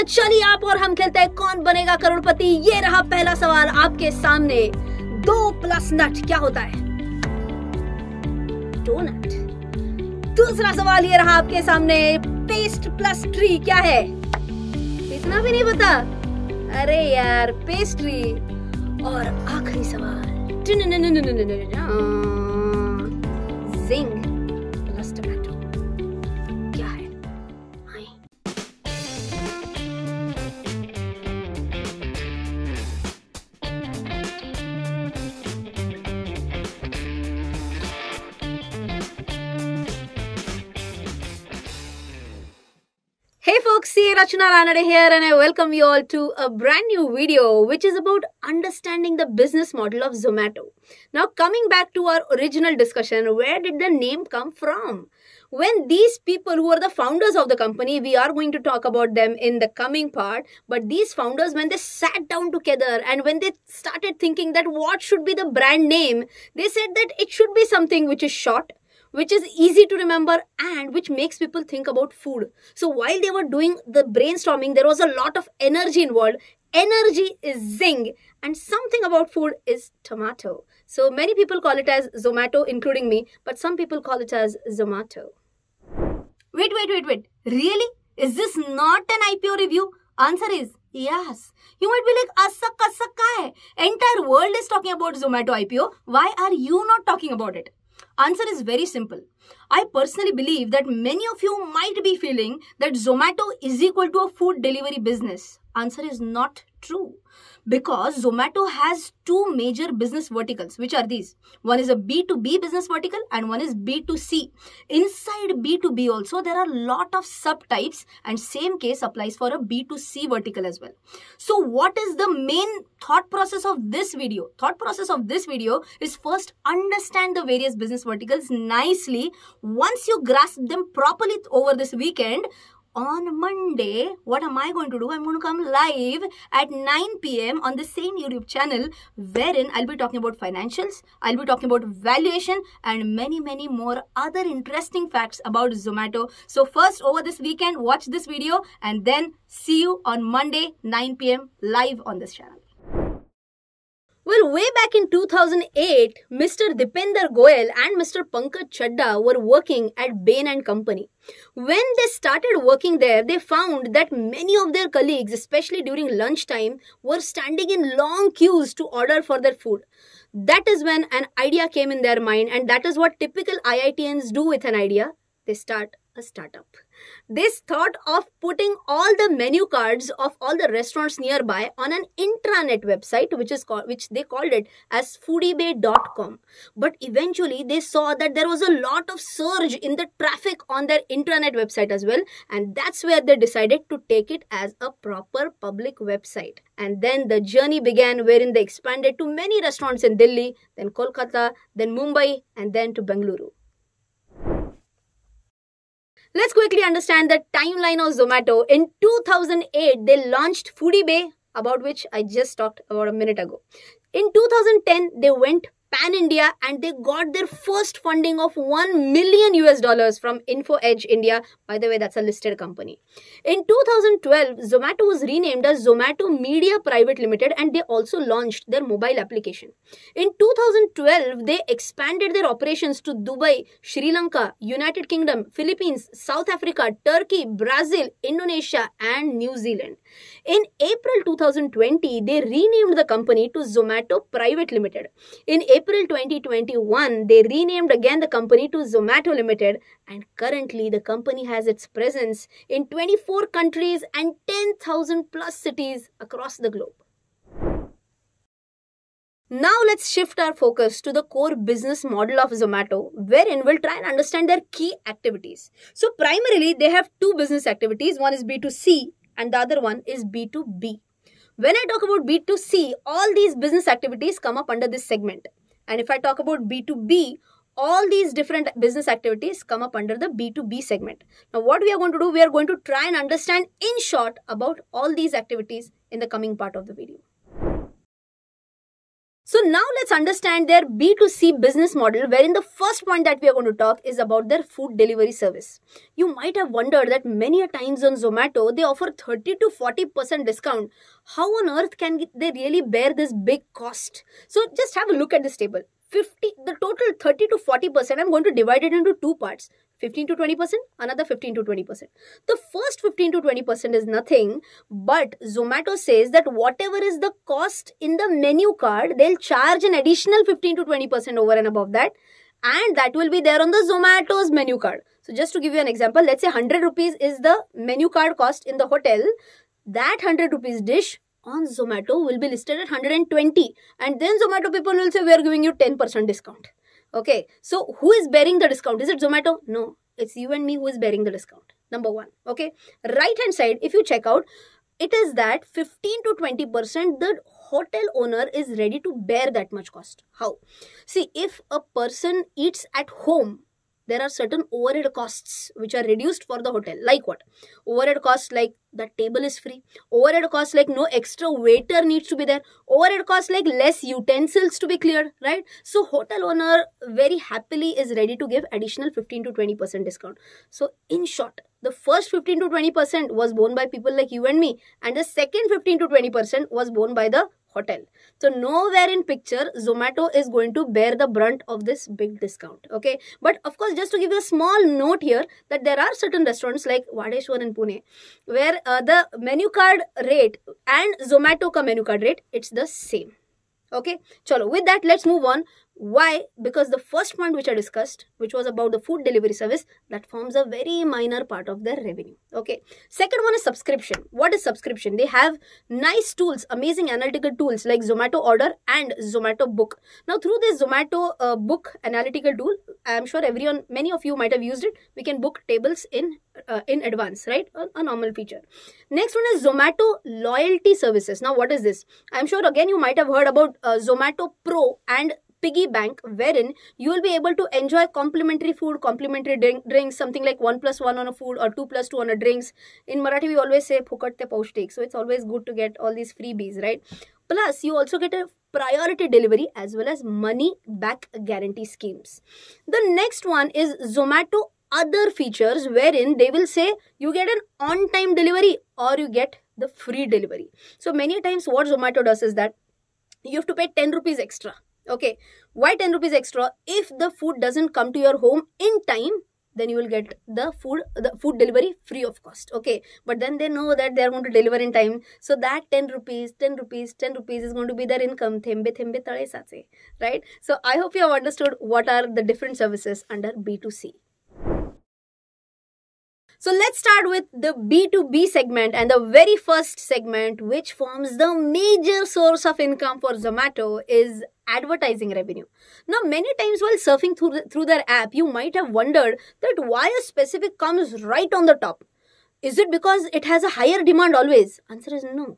चलिए आप और हम खेलते हैं कौन बनेगा करोड़पति। ये रहा पहला सवाल आपके सामने। 2 प्लस नट क्या होता है? डोनट। दूसरा सवाल ये रहा आपके सामने। पेस्ट प्लस ट्री क्या है? इतना भी नहीं पता? अरे यार, पेस्ट्री। और आखिरी सवाल, जिंग प्लस टमाटो क्या है? Hey folks, see Rachana Ranade here and I welcome you all to a brand new video which is about understanding the business model of Zomato. Now coming back to our original discussion, where did the name come from? When these people who are the founders of the company, we are going to talk about them in the coming part, but these founders, when they sat down together and when they started thinking that what should be the brand name, they said that it should be something which is short, which is easy to remember and which makes people think about food. So while they were doing the brainstorming, there was a lot of energy involved. Energy is zing and something about food is tomato. So many people call it as Zomato, including me, but some people call it as Zomato. Wait. Really? Is this not an IPO review? Answer is yes. You might be like, Asa hai? Entire world is talking about Zomato IPO. Why are you not talking about it? Answer is very simple. I personally believe that many of you might be feeling that Zomato is equal to a food delivery business. Answer is not true, because Zomato has 2 major business verticals, which are these. One is a B2B business vertical and one is B2C. Inside B2B also there are a lot of subtypes, and same case applies for a B2C vertical as well. So what is the main thought process of this video? Thought process of this video is first understand the various business verticals nicely. Once you grasp them properly over this weekend, on Monday, what am I going to do? I'm going to come live at 9 p.m. on the same YouTube channel, wherein I'll be talking about financials, I'll be talking about valuation and many more other interesting facts about Zomato. So first, over this weekend, watch this video and then see you on Monday, 9 p.m. live on this channel. Well, way back in 2008, Mr. Dipender Goyal and Mr. Pankaj Chadda were working at Bain & Company. When they started working there, they found that many of their colleagues, especially during lunchtime, were standing in long queues to order for their food. That is when an idea came in their mind, and that is what typical IITians do with an idea. They start a startup. They thought of putting all the menu cards of all the restaurants nearby on an intranet website, which they called it as foodiebay.com. But eventually they saw that there was a lot of surge in the traffic on their intranet website as well, and that's where they decided to take it as a proper public website. And then the journey began, wherein they expanded to many restaurants in Delhi, then Kolkata, then Mumbai, and then to Bengaluru. Let's quickly understand the timeline of Zomato. In 2008, they launched Foodiebay, about which I just talked about a minute ago. In 2010, they went pan-India and they got their first funding of $1 million from Info Edge India. By the way, that's a listed company. In 2012, Zomato was renamed as Zomato Media Private Limited and they also launched their mobile application. In 2012, they expanded their operations to Dubai, Sri Lanka, United Kingdom, Philippines, South Africa, Turkey, Brazil, Indonesia and New Zealand. In April 2020, they renamed the company to Zomato Private Limited. In April 2021, they renamed again the company to Zomato Limited, and currently the company has its presence in 24 countries and 10,000 plus cities across the globe. Now let's shift our focus to the core business model of Zomato, wherein we'll try and understand their key activities. So primarily, they have 2 business activities. One is B2C and the other one is B2B. When I talk about B2C, all these business activities come up under this segment. And if I talk about B2B, all these different business activities come up under the B2B segment. Now what we are going to do, we are going to try and understand in short about all these activities in the coming part of the video. So now let's understand their B2C business model, wherein the first point that we are going to talk is about their food delivery service. You might have wondered that many a times on Zomato, they offer 30 to 40% discount. How on earth can they really bear this big cost? So just have a look at this table. The total 30 to 40%, I'm going to divide it into two parts. 15 to 20%, another 15 to 20%. The first 15 to 20% is nothing, but Zomato says that whatever is the cost in the menu card, they'll charge an additional 15 to 20% over and above that, and that will be there on the Zomato's menu card. So just to give you an example, let's say 100 rupees is the menu card cost in the hotel. That 100 rupees dish on Zomato will be listed at 120, and then Zomato people will say, we are giving you 10% discount. Okay, so who is bearing the discount? Is it Zomato? No, it's you and me who is bearing the discount. Number one. Okay, right hand side, if you check out, it is that 15 to 20% the hotel owner is ready to bear that much cost. How? See, if a person eats at home, there are certain overhead costs which are reduced for the hotel. Like what? Overhead costs like the table is free. Overhead costs like no extra waiter needs to be there. Overhead costs like less utensils to be cleared, right? So hotel owner very happily is ready to give additional 15 to 20% discount. So in short, the first 15 to 20% was borne by people like you and me, and the second 15 to 20% was borne by the hotel. So nowhere in picture Zomato is going to bear the brunt of this big discount. Okay, but of course, just to give you a small note here, that there are certain restaurants like Vadeshwar in Pune where the menu card rate and Zomato ka menu card rate, it's the same. Okay, chalo, with that let's move on. Why? Because the first point which I discussed, which was about the food delivery service, that forms a very minor part of their revenue. Okay. Second one is subscription. What is subscription? They have nice tools, amazing analytical tools like Zomato Order and Zomato Book. Now through this Zomato Book analytical tool, I am sure many of you might have used it. We can book tables in advance, right? A normal feature. Next one is Zomato loyalty services. Now what is this? I am sure again you might have heard about Zomato Pro and Piggy Bank, wherein you will be able to enjoy complimentary food, complimentary drinks, something like 1+1 on a food or 2+2 on a drinks. In Marathi, we always say Phukat te Paushtik. So it's always good to get all these freebies, right? Plus, you also get a priority delivery as well as money back guarantee schemes. The next one is Zomato other features, wherein they will say you get an on-time delivery or you get the free delivery. So many times what Zomato does is that you have to pay 10 rupees extra. Okay, why 10 rupees extra? If the food doesn't come to your home in time, then you will get the food delivery free of cost. Okay, but then they know that they are going to deliver in time, so that 10 rupees is going to be their income. Thembe thembe tale sache, right? So I hope you have understood what are the different services under B2C. So let's start with the B2B segment, and the very first segment, which forms the major source of income for Zomato, is advertising revenue. Now, many times while surfing through their app, you might have wondered that why a specific comes right on the top. Is it because it has a higher demand always? Answer is no.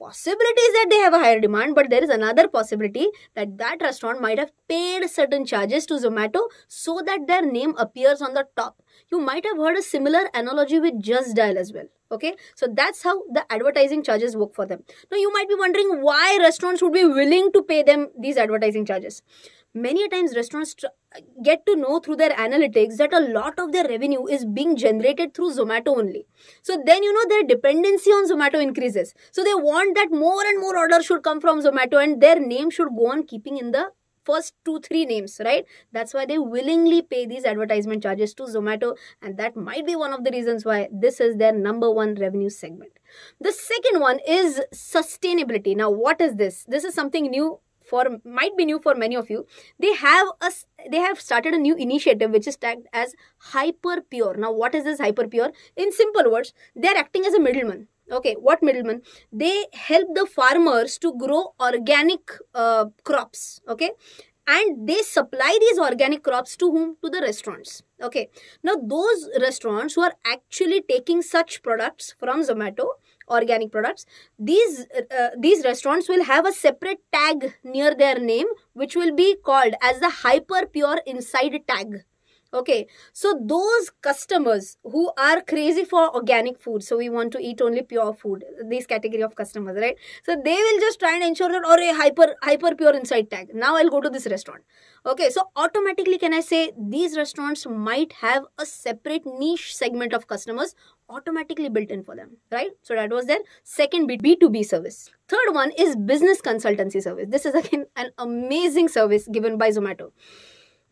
Possibility is that they have a higher demand, but there is another possibility that that restaurant might have paid certain charges to Zomato so that their name appears on the top. You might have heard a similar analogy with Just Dial as well. Okay, so that's how the advertising charges work for them. Now you might be wondering why restaurants would be willing to pay them these advertising charges. Many times restaurants get to know through their analytics that a lot of their revenue is being generated through Zomato only. So then their dependency on Zomato increases. So they want that more and more orders should come from Zomato and their name should go on keeping in the first 2-3 names, right? That's why they willingly pay these advertisement charges to Zomato, and that might be one of the reasons why this is their number one revenue segment. The second one is sustainability. Now what is this? This is something might be new for many of you. They have started a new initiative which is tagged as Hyper Pure. Now what is this Hyper Pure? In simple words, they are acting as a middleman. Okay, what middleman? They help the farmers to grow organic crops. Okay, and they supply these organic crops to whom? To the restaurants. Okay, now those restaurants who are actually taking such products from Zomato, organic products, these restaurants will have a separate tag near their name which will be called as the Hyper Pure Inside tag. Okay, so those customers who are crazy for organic food, so we want to eat only pure food, this category of customers, right? So they will just try and ensure that, or a hyper pure inside tag. Now I'll go to this restaurant. Okay, so automatically can I say these restaurants might have a separate niche segment of customers automatically built in for them, right? So that was their second B2B service. Third one is business consultancy service. This is again an amazing service given by Zomato.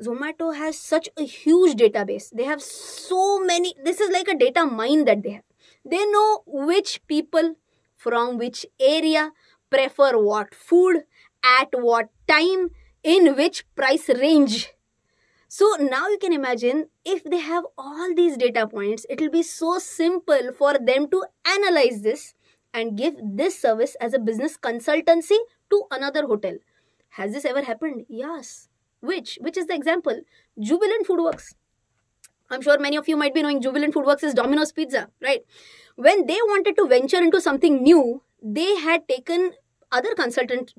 Zomato has such a huge database. They have so many. This is like a data mine that they have. They know which people from which area prefer what food, at what time, in which price range. So now you can imagine if they have all these data points, it will be so simple for them to analyze this and give this service as a business consultancy to another hotel. Has this ever happened? Yes. Which is the example? Jubilant Foodworks. I'm sure many of you might be knowing Jubilant Foodworks is Domino's Pizza, right? When they wanted to venture into something new, they had taken other consultant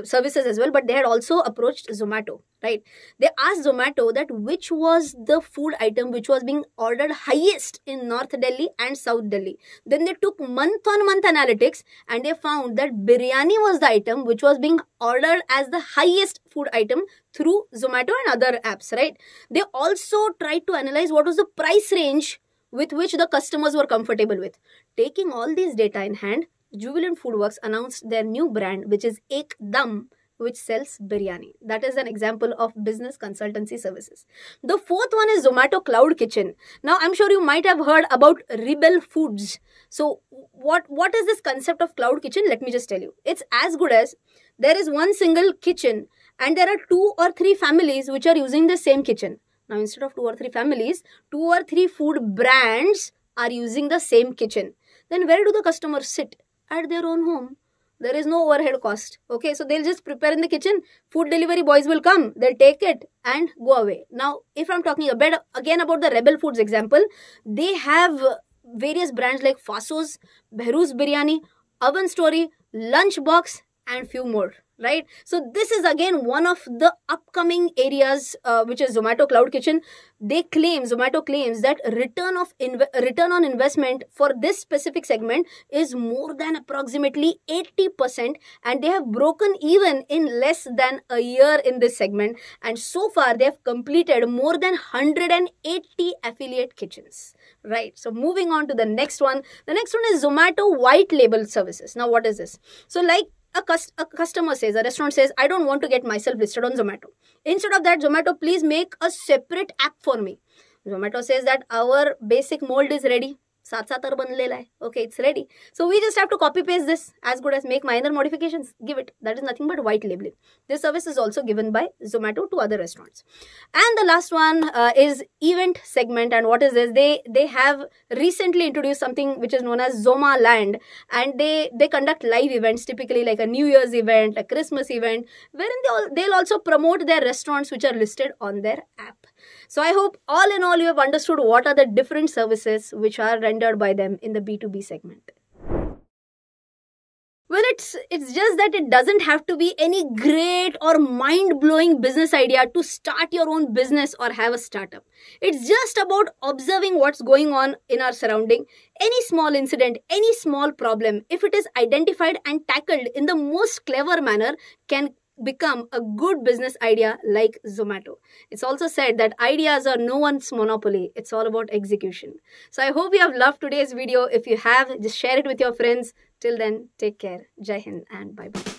services as well, but they had also approached Zomato, right? They asked Zomato that which was the food item which was being ordered highest in North Delhi and South Delhi. Then they took month-on-month analytics and they found that biryani was the item which was being ordered as the highest food item through Zomato and other apps, right? They also tried to analyze what was the price range with which the customers were comfortable with. Taking all these data in hand, Jubilant Foodworks announced their new brand, which is Ekdum, which sells biryani. That is an example of business consultancy services. The fourth one is Zomato Cloud Kitchen. Now, I'm sure you might have heard about Rebel Foods. So, what is this concept of Cloud Kitchen? Let me just tell you. It's as good as there is one single kitchen and there are 2 or 3 families which are using the same kitchen. Now, instead of 2 or 3 families, 2 or 3 food brands are using the same kitchen. Then where do the customers sit? At their own home. There is no overhead cost. Okay, so they'll just prepare in the kitchen. Food delivery boys will come. They'll take it and go away. Now, if I'm talking again about the Rebel Foods example, they have various brands like Fasos, Behruz Biryani, Oven Story, Lunchbox, and few more. Right? So this is again one of the upcoming areas which is Zomato Cloud Kitchen. Zomato claims that return on investment for this specific segment is more than approximately 80%, and they have broken even in less than a year in this segment, and so far they have completed more than 180 affiliate kitchens. Right? So moving on to the next one. The next one is Zomato White Label Services. Now what is this? So like a customer says, a restaurant says, I don't want to get myself listed on Zomato. Instead of that, Zomato, please make a separate app for me. Zomato says that our basic mold is ready. Okay, it's ready. So we just have to copy paste this as good as make minor modifications. Give it. That is nothing but white labeling. This service is also given by Zomato to other restaurants. And the last one is event segment. And what is this? They have recently introduced something which is known as Zoma Land, and they conduct live events, typically like a New Year's event, a Christmas event, wherein they'll also promote their restaurants which are listed on their app. So I hope all in all you have understood what are the different services which are rendered by them in the B2B segment. Well, it's just that it doesn't have to be any great or mind-blowing business idea to start your own business or have a startup. It's just about observing what's going on in our surrounding. Any small incident, any small problem, if it is identified and tackled in the most clever manner, can become a good business idea like Zomato. It's also said that ideas are no one's monopoly. It's all about execution. So I hope you have loved today's video. If you have, just share it with your friends. Till then, take care. Jai Hind and bye-bye.